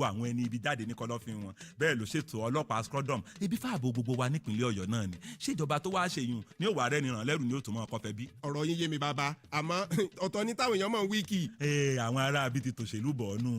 gbogbo àwọn ẹni ibi jáde ní kọ̀lọ̀fín wọn bẹ́ẹ̀ ló ṣètò ọlọ́pàá scrudum ibi fáàbò gbogbo wa nípìnlẹ̀ Ọ̀yọ́ náà ni ṣèjọba tó wá ṣèyún ní òwà rẹ̀ nìràn lẹ́rù ni ó tún mọ́ ọkọ̀ fẹ́ bí. ọ̀rọ̀ yín yé mi bàbá àmọ́ ọ̀tọ̀ ní táwọn èèyàn mọ̀ ń wíkì. àwọn ará bíi ti tòṣèlú bọ̀ ọ́nù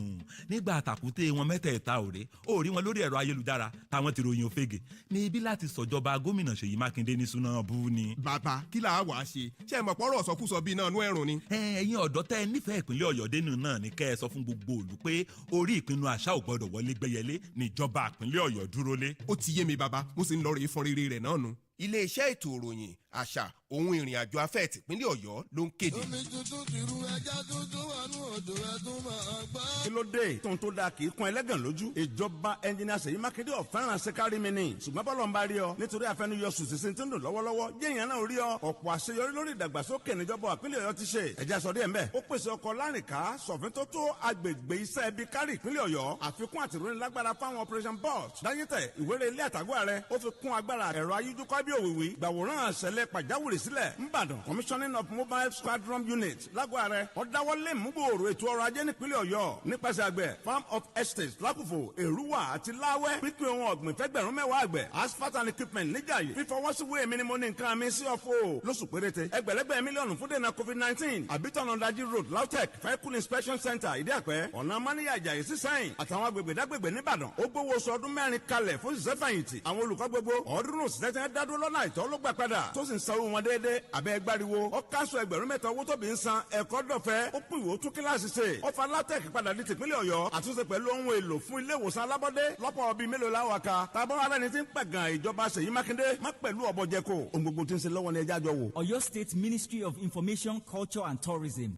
nígbà àtàkùté wọn mẹ́tẹ̀ẹ̀ta òré ó rí wọn lórí ẹ̀rọ ayélujára táwọn ti ròyìn òfegè ní ibi láti sọ̀jọba gómìnà Ṣèyí Mákindé ní súná bú ni. bàbá kí là á wàá ṣe ṣé ẹ mọ̀ pọ́rọ̀ ọ̀sọ́kùsọ bíi náà nú ẹ̀rùn ni. ẹ̀yin ọ̀dọ́ tẹ́ ẹ nífẹ̀ẹ́ ìpínlẹ̀ Ọ̀yọ́ dénú náà ní kẹ́ ẹ sọ fún gbogbo òlù pé orí ìpinnu àṣà ò gbọ́dọ̀ wọlé gbẹ́yẹlé níjọba ìpínlẹ̀ Ọ̀yọ́ dúró lé. ó ti yé mi bàbá mo sì ń lọ rèé fọn rere rẹ̀ náà nu. iléeṣẹ́ ètò ìròyìn àṣà ohun ìrìn àjò afẹ́ tìpínlẹ̀ Ọ̀yọ́ ló ń kéde. omi tuntun ti ru ẹja tuntun wà ní odò ẹdún máa gbá. kí ló dé tóun tó dáa kì í kún ẹlẹ́gàn lójú. ìjọba ẹnjìnìà Ṣèyí Mákindé ọ̀fẹ́ràn ṣẹ́kárí mi ni ṣùgbọ́n bọ́lọ̀ ń bá rí ọ nítorí àfẹnuyọ sùsìsì tí ń dùn lọ́wọ́lọ́wọ́ jẹ́yìn náà rí ọ ọ̀pọ̀ àṣeyọrí lórí ìdàgbàsókè níjọba ìpínlẹ̀ Ọ̀yọ́ ti ṣe ẹ̀já sọ díẹ̀ mbẹ́. ó pèsè ọkọ̀ lárìnká sọ̀fin tó tó agbègbè iṣẹ́ ibi kárí ìpínlẹ̀ Ọ̀yọ́ àfikún àtìrónilágbára fáwọn operation bolt dáyẹ́tẹ̀ ìwéré ilé àtàgbọ́ rẹ ó fi kún agbára ẹ̀rọ ayíjúkọ́ bí òwìwí gbàwòrán àṣẹlẹ̀ pàjáwìrì sílẹ̀ ńbàdàn commissioning of mobile squadron unit lágbára rẹ ó dáwọ́lé múgbòòrò ètò ọrọ̀ ajé nípínlẹ̀ Ọ̀yọ́ nípasẹ̀ àgbẹ̀ farm of estates lákùfò èrúwà àti láwẹ́ pípín ohun ọ̀gbìn fẹ́gbẹ̀rún mẹ́wàá àgbẹ̀ asphalt and equipment níjàyè fífọwọ́síwé èmi ni mo ní nǹkan mi sí ọ̀fọ̀ lóṣù péréte ẹgbẹ̀lẹ́gbẹ̀ mílíọ̀nù fún dènà covid-19 àbítọ̀nà ọ̀dàjì road lautech vehicle inspection center ìdíàpẹ́ ọ̀nà máníyà ìjàyè sí sẹ́yìn àtàwọn agbègbè dágbègbè níbàdàn ó gbówó oṣù ọdún mẹ́rin kalẹ̀ fún ìṣẹ́fẹ̀yìntì àwọn olùkọ́ gbogbo ọ̀ọ́dúnrún òṣìṣẹ́ dádúró lọ́nà àìtọ́ ló gbà padà tó sì ń sanwó wọn déédéé abẹ́ gbáriwo ó káṣọ ẹgbẹ̀rún mẹ́ta owó tóbi ń san ẹ̀kọ́ dọ̀fẹ́ ó pín ìwò tún kíláàsì ṣe ó fa lautech padà di tìpínlẹ̀ Ọ̀yọ́ àtúnṣe pẹ̀lú ohun èlò fún ilé ìwòsàn alábọ́dé lọ́pọ̀ bíi mélòó láwọn aka tábọ̀ ara ẹni tí ń pẹ̀gàn ìjọba Ṣèyí Mákindé má pẹ̀lú ọ̀bọ̀jẹ̀kọ̀ ohun gbogbo tí ń ṣe lọ́wọ́ ní ẹjá jọ wò. Ọ̀yọ́ State Ministry of Information, Culture and Tourism.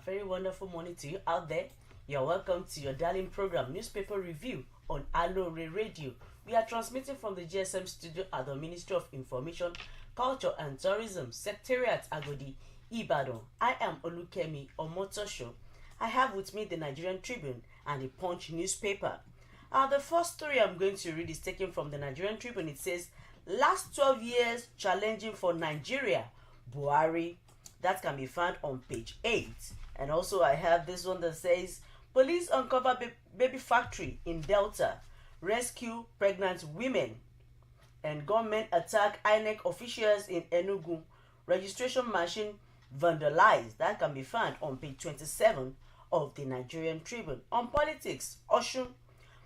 Very wonderful morning to you out there. You're welcome to your darling program, Newspaper Review on Aloore Radio. We are transmitting from the GSM studio at the Ministry of Information, Culture and Tourism, Secretariat Agodi, Ibadan. I am Olukemi Omotosho. I have with me the Nigerian Tribune and the Punch newspaper. The first story I'm going to read is taken from the Nigerian Tribune. It says, last 12 years challenging for Nigeria, Buhari. That can be found on page 8. And also I have this one that says, police uncover baby factory in Delta, rescue pregnant women, and government attack INEC officials in Enugu, registration machine vandalized. That can be found on page 27 of the Nigerian Tribune. On politics, Oshun,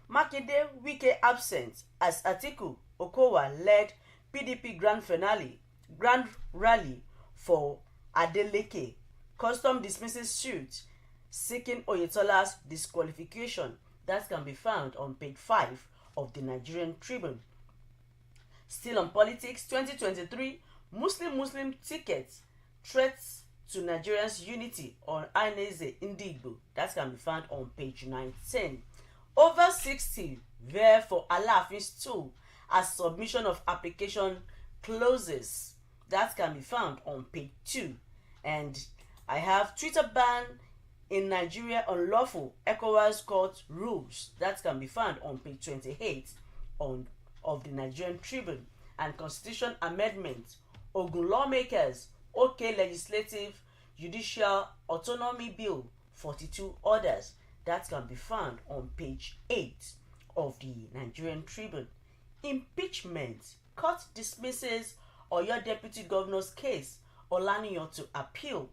Makinde Wike absent as Atiku Okowa led PDP grand rally for Adeleke. Custom dismisses suit seeking Oyetola's disqualification. That can be found on page 5 of the Nigerian Tribune. Still on politics, 2023 Muslim tickets threats to Nigerians' unity on Ineze Indigbo. That can be found on page 19. Over 60 there for Alaafin's stool as submission of application closes. That can be found on page 2. And I have Twitter ban in Nigeria unlawful ECOWAS court rules. That can be found on page 28 of the Nigerian Tribune. And Constitution Amendment, Ogun lawmakers, OK Legislative Judicial Autonomy Bill 42 orders. That can be found on page 8 of the Nigerian Tribune. Impeachment, court dismisses Oyo Deputy Governor's case, Olaniyan to appeal.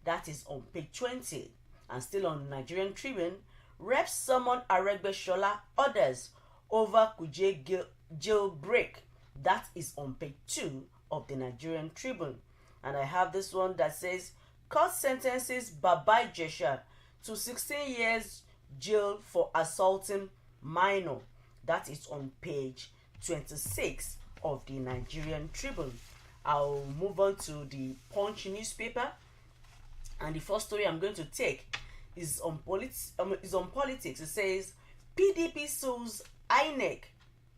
That is on page 20. And still on the Nigerian Tribune, Reps summon Aregbesola orders over Kuje jailbreak. That is on page 2 of the Nigerian Tribune. And I have this one that says, court sentences Baba Ijesha to 16 years jail for assaulting minor. That is on page 26 of the Nigerian Tribune. I'll move on to the Punch newspaper. And the first story I'm going to take is on politics. It says PDP sues INEC,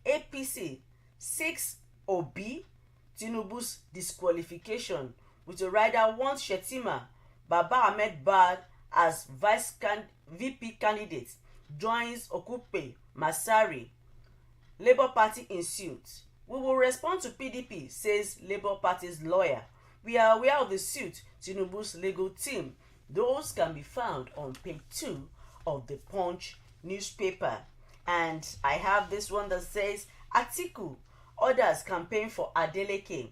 APC seeks Obi, Tinubu's disqualification with a rider wants Shetima, Baba Ahmed Bad as VP candidate, joins Okupe Masari. Labour Party in suit. We will respond to PDP, says Labour Party's lawyer. We are aware of the suit, Tinubu's legal team. Those can be found on page 2 of the Punch newspaper. And I have this one that says, Atiku orders campaign for Adeleke.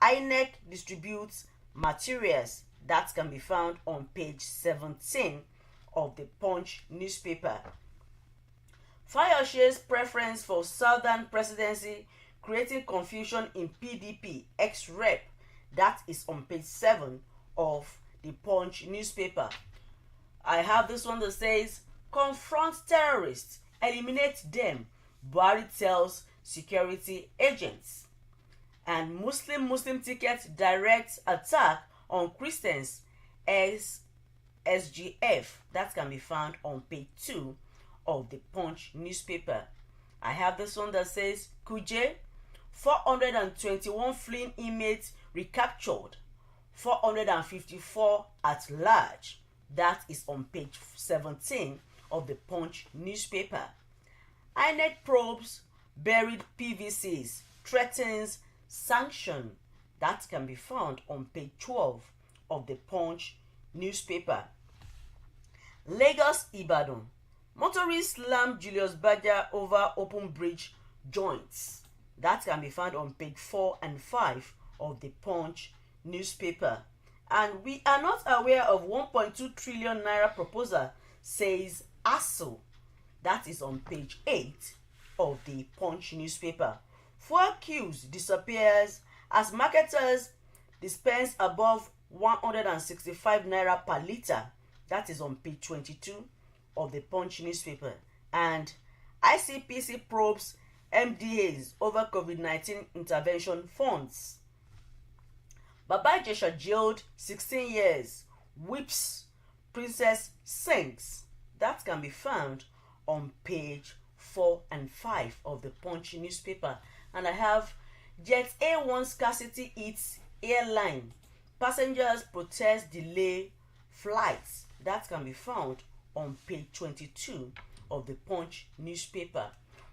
INEC distributes materials. That can be found on page 17 of the Punch newspaper. Fayoshe's preference for Southern presidency creating confusion in PDP ex-rep. That is on page 7 of the Punch newspaper. I have this one that says, confront terrorists, eliminate them, Buhari tells security agents. And Muslim ticket direct attack on Christians as SGF. That can be found on page 2 of the Punch newspaper. I have this one that says, Kuje, 421 fleeing inmates recaptured, 454 at large. That is on page 17 of the Punch newspaper. INEC probes buried PVCs, threatens sanction. That can be found on page 12 of the Punch newspaper. Lagos Ibadan. Motorists slammed Julius Berger over open bridge joints. That can be found on page 4 and 5 of the Punch newspaper. And we are not aware of 1.2 trillion naira proposal, says ASO. That is on page 8 of the Punch newspaper. Fuel queues disappears as marketers dispense above 165 naira per litre. That is on page 22 of the Punch newspaper. And ICPC probes MDAs over COVID-19 intervention funds. Baba Ijesha jailed 16 years, whips Princess sings. That can be found on page 4 and 5 of the Punch newspaper. And I have Jet A1 scarcity eats airline. Passengers protest delay flights. That can be found on page 22 of the Punch newspaper.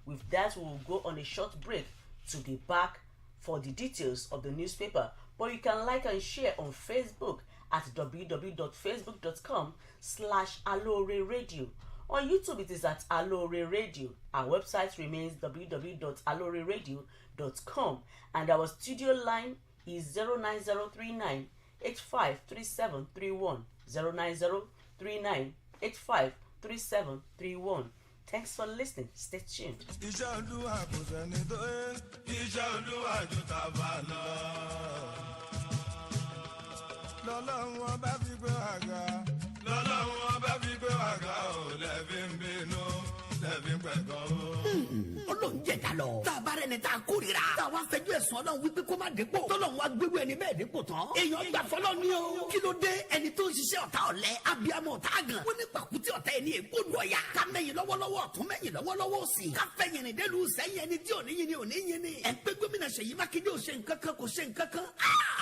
With that, we will go on a short break to be back for the details of the newspaper. But you can like and share on Facebook at www.facebook.com/Aloore Radio. On YouTube, it is at Aloore Radio. Our website remains www.alooreradio.com. And our studio line is 09039 853731. 09039 853731. Thanks for listening. Stay tuned. Ọlọ́run jẹ̀dá lọ. tá a bá rẹ̀ ni tá a kórira. tá a wá fẹjọ́ ẹ̀sùn Ọlọ́run wípé kó má dépò. tọ́lọ́run wá gbégbé ẹni bẹ́ẹ̀ dépò tán. èèyàn gbà fọlọ́ ni o. kí ló dé ẹni tó ń ṣiṣẹ́ ọ̀tá ọ̀lẹ abiyamọ ọ̀tá gan. wọ́n ní pàkúté ọ̀tá ẹni ègbó lọ́ọ̀yà. ká mẹ́yìn lọ́wọ́lọ́wọ́ ọ̀tún mẹ́yìn lọ́wọ́lọ́wọ́ òsì. ká fẹ́yìn ní délùú sẹ́yìn ẹni tí ò ní yin ni ò ní yin ni. ẹ̀ ń pé gómìnà Ṣèyí Mákindé ò ṣe nǹkan kan kò ṣe nǹkan kan.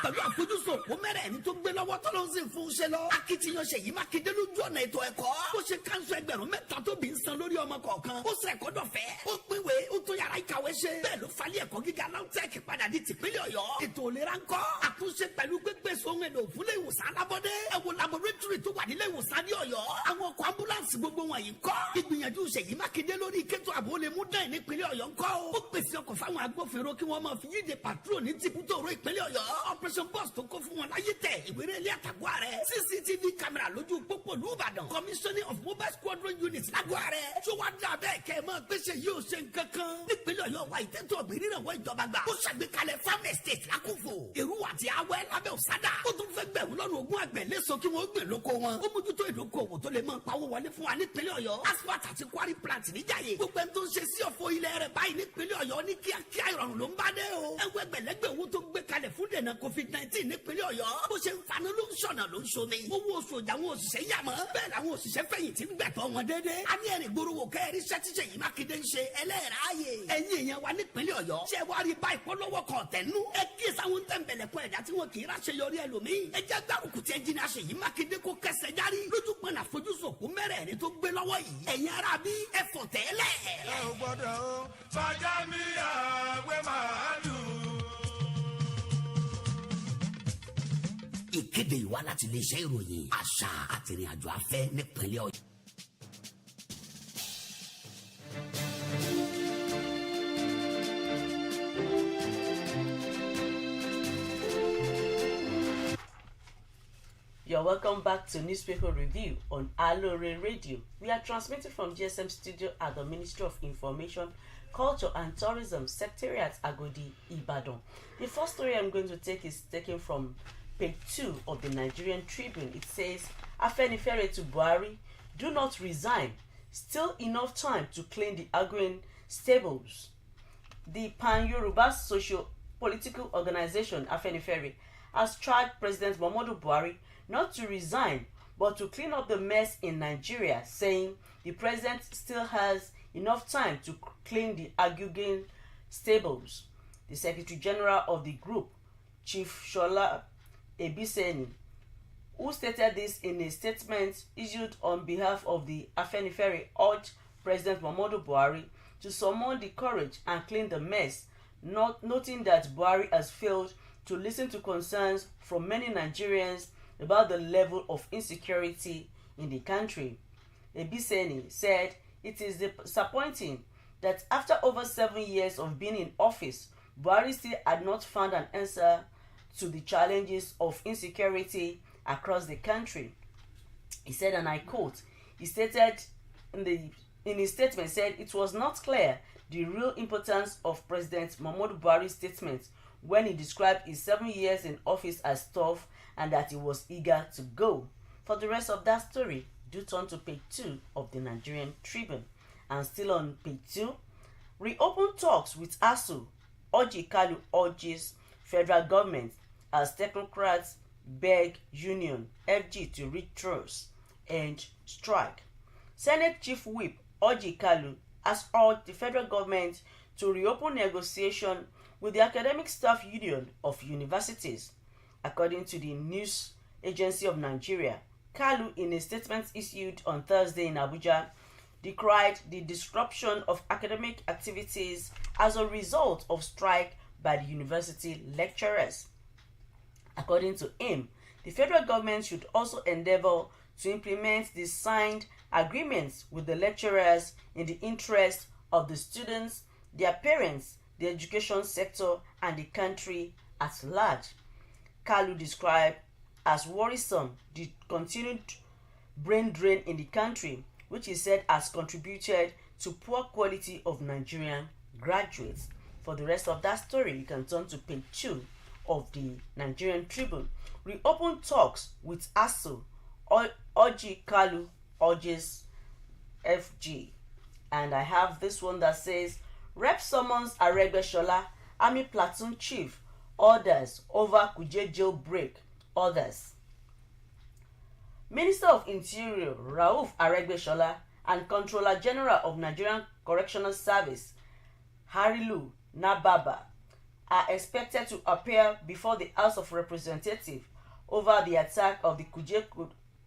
pẹ̀lú àfojúsùn òpó mẹ́rẹ̀ ẹni tó gbé lọ́wọ́ tọ́lọ́ ń sìn fún un ṣe lọ. akitiyan Ṣèyí Mákindé lójú ọ̀nà ètò ẹ̀kọ́. ó ṣe káńsù ẹgbẹ̀rún mẹ́ta tó bí ń san lórí ọmọ kọ̀ọ̀kan. ó ṣe ẹ̀kọ́ dọ̀fẹ́. ó pínwé ó tó yàrá ìkàwé ṣe. bẹ́ẹ̀ ló falẹ̀ ẹ̀kọ́ gíga LAUTECH padà di tìpínlẹ̀ Ọ̀yọ́. ètò ìlera ńkọ́. àtúnṣe pẹ̀lú gbégbé sóhun èlò fúnlé ìwòsàn alábọ́dé. ẹ wo laboratory tó wà nílé ìwòsàn ní Ọ̀yọ́. àwọn ọkọ̀ ambulance gbogbo wọ̀nyí ńkọ́. ìgbìyànjú Ṣèyí Mákindé lórí ìkétò ààbò lè mú dán nípínlẹ̀ Ọ̀yọ́ ńkọ́. ó pèsè ọkọ̀ fáwọn agbófinró kí wọ́n máa fi yíde patrol ní tìbútòrò ìpínlẹ̀ Ọ̀yọ́. operation boss tó kó fún wọn láyé tẹ̀ ìwéré ilé àtàgọ́ rẹ̀. CCTV camera lójú pópó l'Íbàdàn. commissioning of mobile squadron units lágọ̀ rẹ̀. tó wá dà bẹ́ẹ̀ kẹ́ ẹ máa gbéṣẹ́ yóò ṣe nǹkan kan. nípínlẹ̀ Ọ̀yọ́ wa ìtẹ́tọ̀ ọ̀gbìn rẹ̀ wọ ìjọba gbà. ó ṣàgbékalẹ̀ farm estate lákòfò. èrú àti awẹ́ lábẹ́ òsádà. ó tún fẹ́ gbẹ̀rún lọ́nà ogún àgbẹ̀ léso kí wọ́n gbìn lóko wọn. ó mójútó ìdókòwò tó lè máa pawó wọlé fún wa nípínlẹ̀ Ọ̀yọ́ asphalt àti quarry plant níjàyè gbogbo ẹni tó ń ṣe sí ọ̀fọ̀ ilẹ̀ rẹ̀ báyìí nípínlẹ̀ Ọ̀yọ́ ní kíákíá ìrọ̀rùn ló ń bá dé o ẹgbẹ́ gbẹ̀lẹ́gbẹ̀ owó tó gbé kalẹ̀ fún dènà COVID-19 nípínlẹ̀ Ọ̀yọ́ bó ṣe ń fanu ló ń ṣọ̀nà ló ń ṣomi owó oṣù ọjà àwọn òṣìṣẹ́ yàmọ́ bẹ́ẹ̀ làwọn òṣìṣẹ́ fẹ̀yìntì ń gbẹ̀tọ́ wọn déédéé a ní ẹ̀rìn gbòòrò wò kẹ́rì iṣẹ́ tíṣe yìí Mákindé ń ṣe ẹlẹ́ẹ̀ráyè ẹ̀yin èèyàn wa nípínlẹ̀ Ọ̀yọ́ ṣé wàá rí báyìí polówó kan tẹ̀nu ẹ kí sáwọn tẹ̀m̀bẹ̀lẹ̀kọ ẹ̀dá tí wọn kì í ráṣẹ yọrí ẹlòmíì ẹ jẹ́ gbárùkù tí ẹnjìnìá Ṣèyí Mákindé kó kẹsẹ̀ járí lójúpọ̀nà àfojúsùn kó mẹ́rẹ̀ẹ̀rin tó gbé lọ́wọ́ yìí ẹ̀yin ará bí ẹ fọ̀ tẹ́lẹ̀. ẹ ò gbọ́dọ̀ o fàjà mi àgbẹ̀ màálù. ìkéde ìwá láti iléeṣẹ́ ìròyìn àṣà àtìrìnàjò afẹ́ nípínlẹ̀ Ọ̀yọ́. You're welcome back to Newspaper Review on Aloore Radio. We are transmitting from GSM Studio at the Ministry of Information, Culture and Tourism, Secretariat Agodi, Ibadan. The first story I'm going to take is taken from page 2 of the Nigerian Tribune. It says, Afenifere to Buhari, do not resign. Still enough time to clean the Agrian stables. The Pan-Yoruba socio-political organization, Afenifere, has charged President Muhammadu Buhari not to resign, but to clean up the mess in Nigeria, saying the president still has enough time to clean the Agrian stables. The Secretary General of the group, Chief Shola Ebiseni, who stated this in a statement issued on behalf of the Afenifere, urged President Muhammadu Buhari to summon the courage and clean the mess, noting that Buhari has failed to listen to concerns from many Nigerians about the level of insecurity in the country. Ebiseni said it is disappointing that after over 7 years of being in office, Buhari still had not found an answer to the challenges of insecurity across the country. He said, and I quote, he stated in his statement, said it was not clear the real importance of President Muhammadu Buhari's statement when he described his 7 years in office as tough and that he was eager to go. For the rest of that story, do turn to page 2 of the Nigerian Tribune. And still on page 2, reopen talks with ASU. Orji Kalu urges federal government as technocrats beg union FG to reach truce and strike. Senate Chief Whip Orji Kalu has urged the federal government to reopen negotiation with the academic staff union of universities. According to the News Agency of Nigeria, Kalu, in a statement issued on Thursday in Abuja, decried the disruption of academic activities as a result of strike by the university lecturers. According to him, the federal government should also endeavor to implement the signed agreements with the lecturers in the interest of the students, their parents, the education sector, and the country at large. Kalu described as worrisome the continued brain drain in the country, which he said has contributed to poor quality of Nigerian graduates. For the rest of that story, you can turn to page 2 of the Nigerian Tribune. Reopen talks with ASU. Orji Kalu urges FG. And I have this one that says, Rep summons Aregbesola, Army Platoon Chief, orders over Kuje jailbreak, others. Minister of Interior Rauf Aregbesola and Controller General of Nigerian Correctional Service Harilu Nababa are expected to appear before the House of Representatives over the attack of the Kuje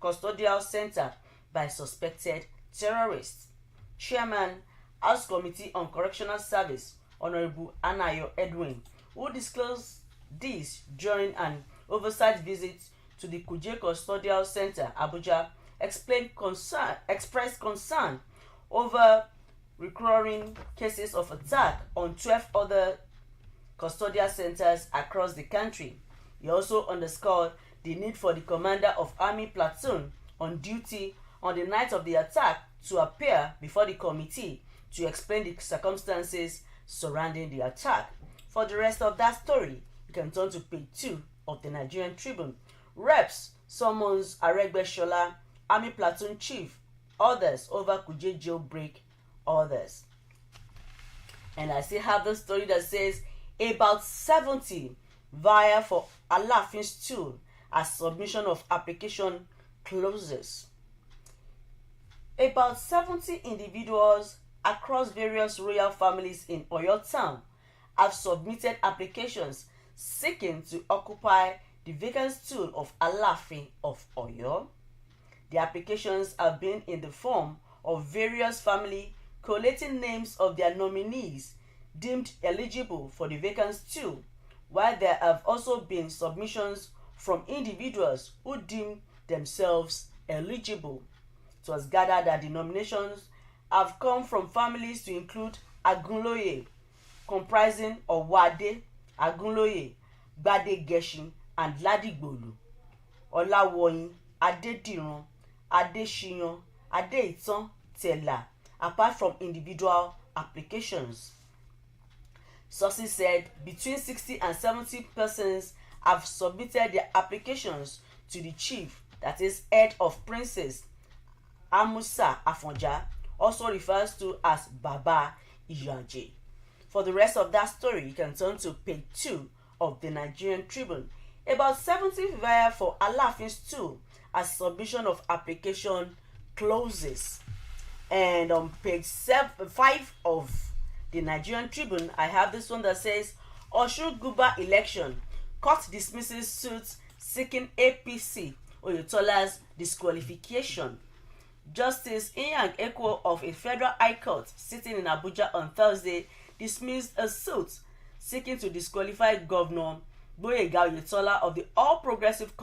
Custodial Center by suspected terrorists. Chairman, House Committee on Correctional Service, Honorable Anayo Edwin, who disclosed this during an oversight visit to the Kuje Custodial Center, Abuja, expressed concern over recurring cases of attack on 12 other custodial centers across the country. He also underscored the need for the commander of Army Platoon on duty on the night of the attack to appear before the committee to explain the circumstances surrounding the attack. For the rest of that story, you can turn to page 2 of the Nigerian Tribune. Reps summons Aregbesola, Army Platoon Chief, others over Kuje jailbreak others. And I still have the story that says about 70 vie for Alaafin stool as submission of application closes. About 70 individuals across various royal families in Oyo town have submitted applications seeking to occupy the vacant stool of Alaafin of Oyo. The applications have been in the form of various families collating names of their nominees deemed eligible for the vacant stool, while there have also been submissions from individuals who deem themselves eligible. It was gathered that the nominations have come from families to include Agunloye, comprising Owade, Agunloye, Gbade Geshin, and Ladigbolu, Olawoyin, Adediran, Adeshiyan, Adeitan, Tela, apart from individual applications. Sources said between 60 and 70 persons have submitted their applications to the chief, that is head of princes, Amusa Afonja, also refers to as Baba Iyaje. For the rest of that story, you can turn to page 2 of the Nigerian Tribune. About 70 vie for Alaafin stool as submission of application closes. And on page 5 of the Nigerian Tribune, I have this one that says Osun Guba election, court dismisses suits seeking APC Oyetola's disqualification. Justice Inyang Ekwo of a federal high court sitting in Abuja on Thursday dismissed a suit seeking to disqualify Governor Gboyega Oyetola of the All Progressive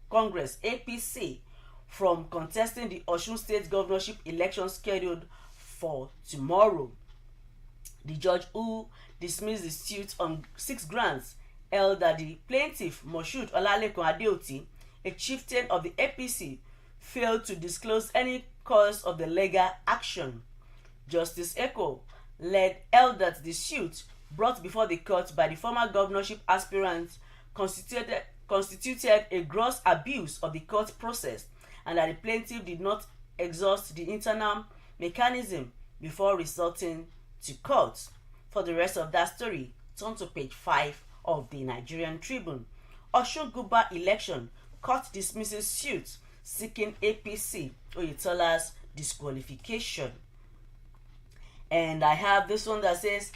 Congress APC from contesting the Osun State governorship election scheduled for tomorrow. The judge who dismissed the suit on 6 grounds held that the plaintiff Moshood Olalekan Adeoti, a chieftain of the APC, failed to disclose any cause of the legal action. Justice Ekwo held that the suit brought before the court by the former governorship aspirant constituted a gross abuse of the court process, and that the plaintiff did not exhaust the internal mechanism before resorting to court. For the rest of that story, turn to page 5 of the Nigerian Tribune. Osun Guba election, court dismisses suit seeking APC Oyetola's disqualification. And I have this one that says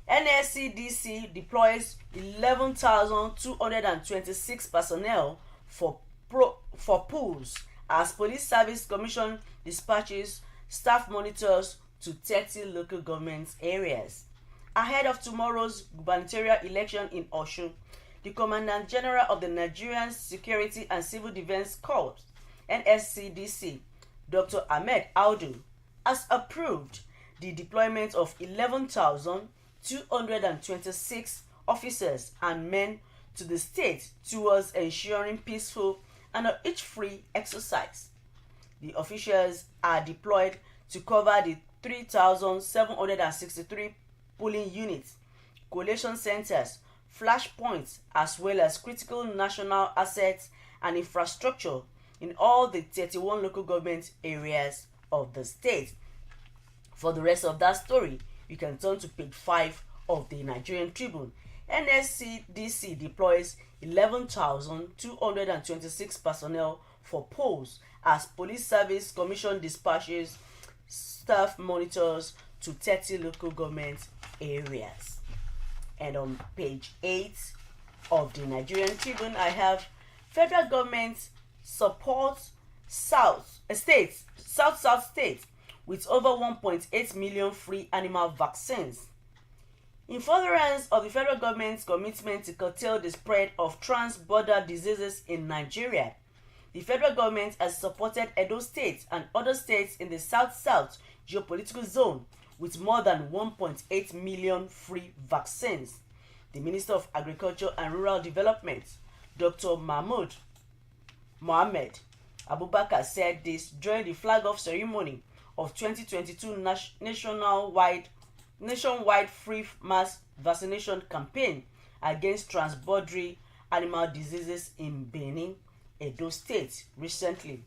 NSCDC deploys 11,226 personnel for pools as Police Service Commission dispatches staff monitors to 30 local government areas. Ahead of tomorrow's gubernatorial election in Osun, the Commandant General of the Nigerian Security and Civil Defense Corps, NSCDC, Dr. Ahmed Audu, has approved the deployment of 11,226 officers and men to the state towards ensuring peaceful and itch-free exercise. The officials are deployed to cover the 3,763 polling units, collation centers, flashpoints, as well as critical national assets and infrastructure in all the 31 local government areas of the state. For the rest of that story, you can turn to page 5 of the Nigerian Tribune. NSCDC deploys 11,226 personnel for polls as Police Service Commission dispatches staff monitors to 30 local government areas. And on page 8 of the Nigerian Tribune, I have federal government supports South states with over 1.8 million free animal vaccines. In furtherance of the federal government's commitment to curtail the spread of trans-border diseases in Nigeria, the federal government has supported Edo State and other states in the South-South geopolitical zone with more than 1.8 million free vaccines. The Minister of Agriculture and Rural Development, Dr. Mohammed Abubakar, said this during the flag-off ceremony of 2022 nationwide free mass vaccination campaign against transboundary animal diseases in Benin, Edo State recently.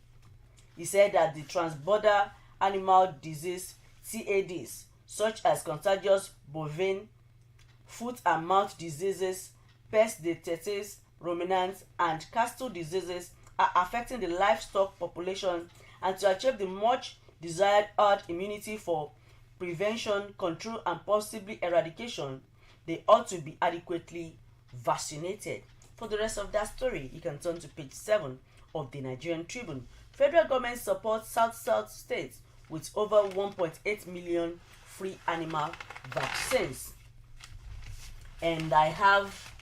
He said that the transborder animal disease TADs, such as contagious bovine, foot and mouth diseases, pest diseases, ruminants, and cattle diseases are affecting the livestock population, and to achieve the much desired herd immunity for prevention, control, and possibly eradication, they ought to be adequately vaccinated. For the rest of that story, you can turn to page 7 of the Nigerian Tribune. Federal government supports South states with over 1.8 million free animal vaccines. And I have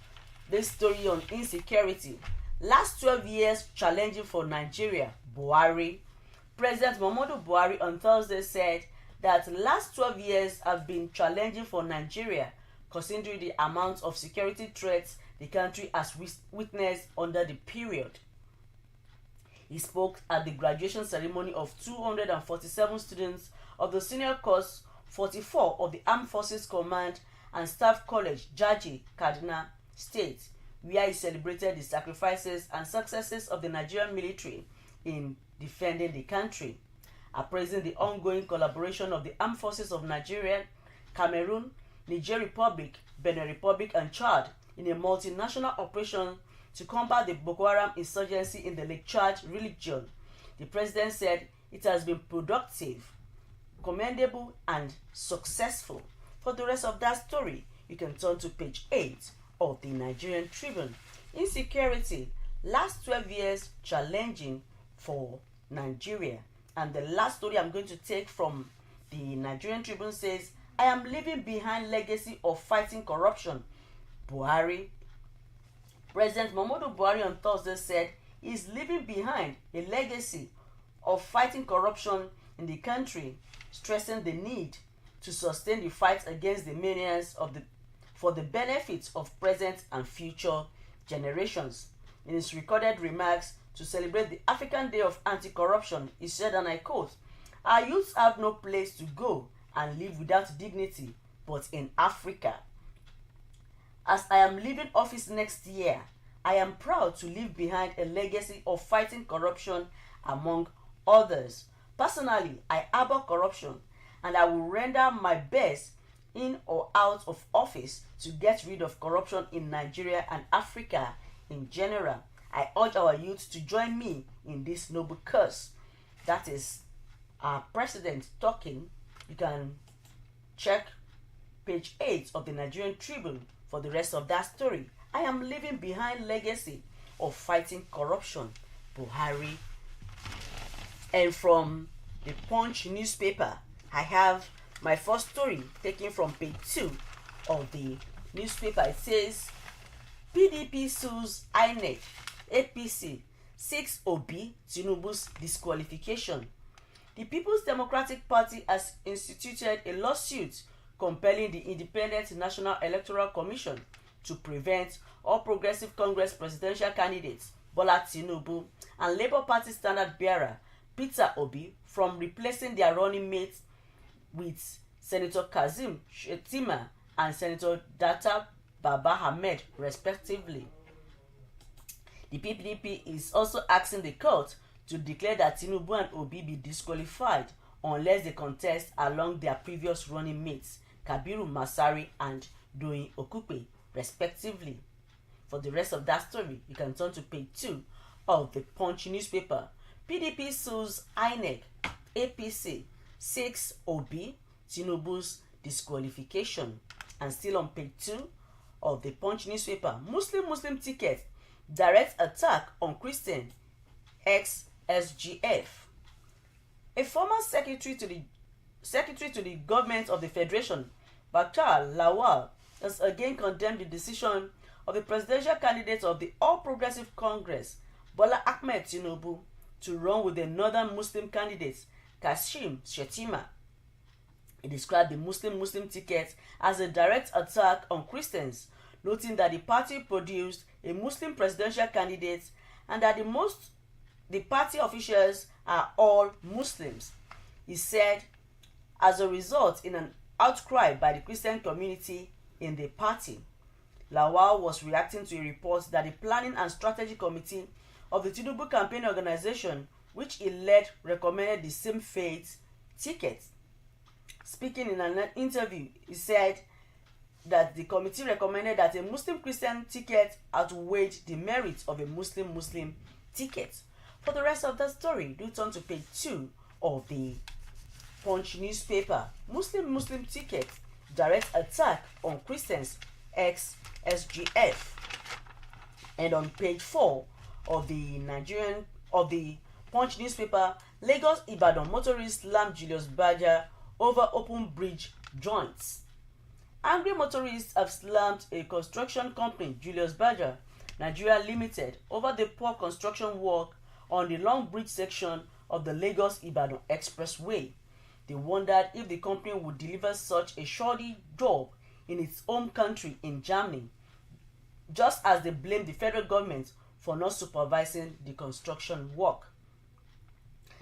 this story on insecurity. Last 12 years challenging for Nigeria, Buhari. President Muhammadu Buhari on Thursday said that last 12 years have been challenging for Nigeria, considering the amount of security threats the country has witnessed under the period. He spoke at the graduation ceremony of 247 students of the senior course 44 of the Armed Forces Command and Staff College, Jaji, Kaduna State, where he celebrated the sacrifices and successes of the Nigerian military in defending the country, appraising the ongoing collaboration of the Armed Forces of Nigeria, Cameroon, Niger Republic, Benin Republic, and Chad in a multinational operation to combat the Boko Haram insurgency in the Lake Chad region. The president said it has been productive, commendable, and successful. For the rest of that story, you can turn to page 8 of the Nigerian Tribune. Insecurity, last 12 years challenging for Nigeria. And the last story I'm going to take from the Nigerian Tribune says, I am leaving behind legacy of fighting corruption. Buhari. President Muhammadu Buhari on Thursday said he is leaving behind a legacy of fighting corruption in the country, stressing the need to sustain the fight against the menace for the benefit of present and future generations. In his recorded remarks to celebrate the African Day of Anti-Corruption, he said, and I quote, "Our youths have no place to go and live without dignity but in Africa. As I am leaving office next year, I am proud to leave behind a legacy of fighting corruption among others. Personally, I abhor corruption and I will render my best in or out of office to get rid of corruption in Nigeria and Africa in general. I urge our youth to join me in this noble cause." That is our president talking. You can check page 8 of the Nigerian Tribune for the rest of that story. I am leaving behind legacy of fighting corruption, Buhari. And from the Punch newspaper, I have my first story taken from page 2 of the newspaper. It says, PDP sues INEC, APC, 6 Obi, Tinubu's disqualification. The People's Democratic Party has instituted a lawsuit compelling the Independent National Electoral Commission to prevent All Progressive Congress presidential candidates Bola Tinubu and Labour Party standard bearer Peter Obi from replacing their running mates with Senator Kazim Shettima and Senator Data Baba Ahmed, respectively. The PDP is also asking the court to declare that Tinubu and Obi be disqualified unless they contest along their previous running mates, Kabiru Masari and Doyin Okupe, respectively. For the rest of that story, you can turn to page 2 of the Punch newspaper. PDP sues INEC, APC, 6 Obi, Tinubu's disqualification. And still on page 2 of the Punch newspaper, Muslim ticket, direct attack on Christian, ex-SGF. A former secretary to the government of the Federation, Bakar Lawal, has again condemned the decision of the presidential candidate of the All Progressive Congress, Bola Ahmed Tinubu, to run with the northern Muslim candidate, Kashim Shettima. He described the Muslim ticket as a direct attack on Christians, noting that the party produced a Muslim presidential candidate and that the party officials are all Muslims. He said, as a result, in an outcry by the Christian community in the party, Lawal was reacting to a report that the Planning and Strategy Committee of the Tinubu campaign organization, which he led, recommended the same fate tickets. Speaking in an interview, he said that the committee recommended that a Muslim Christian ticket outweighed the merits of a Muslim ticket. For the rest of the story, do turn to page 2 of the Punch newspaper. Muslim ticket, direct attack on Christians ex SGF. And on page 4 of the Punch newspaper, Lagos Ibadan motorist slammed Julius Berger over open bridge joints. Angry motorists have slammed a construction company, Julius Berger Nigeria Limited, over the poor construction work on the long bridge section of the Lagos-Ibadan Expressway. They wondered if the company would deliver such a shoddy job in its home country in Germany, just as they blamed the federal government for not supervising the construction work.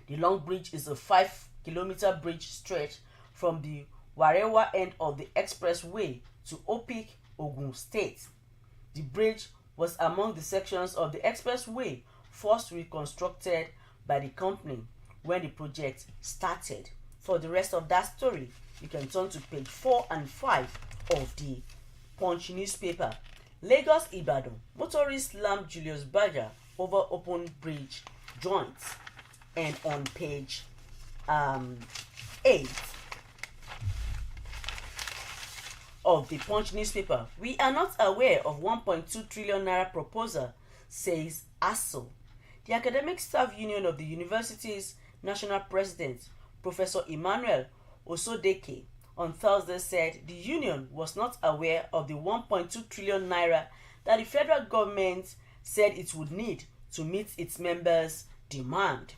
The long bridge is a 5-kilometer bridge stretch from the Warewa end of the expressway to Opik, Ogun State. The bridge was among the sections of the expressway first reconstructed by the company when the project started. For the rest of that story, you can turn to page 4 and 5 of the Punch newspaper. Lagos Ibadan motorist slammed Julius Berger over open bridge joints. And on page 8 of the Punch newspaper, we are not aware of 1.2 trillion naira proposal, says ASO. The Academic Staff Union of the University's National President, Professor Emmanuel Osodeke, on Thursday said the union was not aware of the 1.2 trillion naira that the federal government said it would need to meet its members' demand.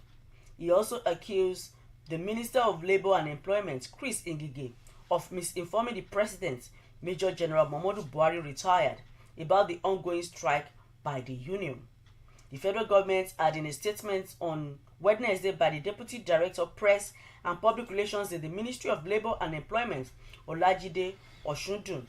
He also accused the Minister of Labour and Employment, Chris Ngige, of misinforming the President, Major General Muhammadu Buhari retired, about the ongoing strike by the union. The federal government had, in a statement on Wednesday by the Deputy Director Press and Public Relations in the Ministry of Labour and Employment, Olajide Oshundun,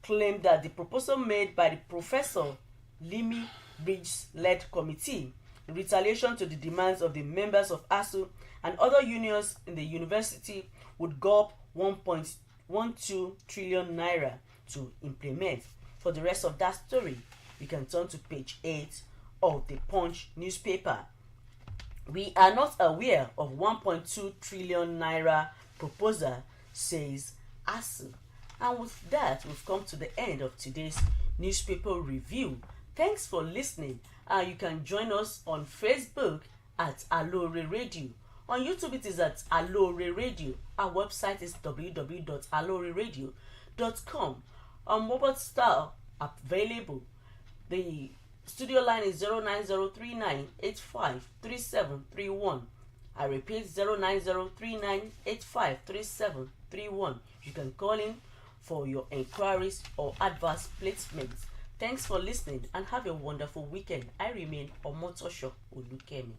claimed that the proposal made by the Professor Limi Bridges-led committee, in retaliation to the demands of the members of ASU and other unions in the university, would gulp 1.12 trillion naira to implement. For the rest of that story, we can turn to page 8 of the Punch newspaper. We are not aware of 1.2 trillion naira proposal, says ASU. And with that, we've come to the end of today's newspaper review. Thanks for listening. You can join us on Facebook at Aloore Radio. On YouTube, it is at Aloore Radio. Our website is www.alooreradio.com. On mobile style available. The studio line is 09039853731. I repeat, 09039853731. You can call in for your inquiries or adverse placements. Thanks for listening and have a wonderful weekend. I remain Omotosho Olukemi.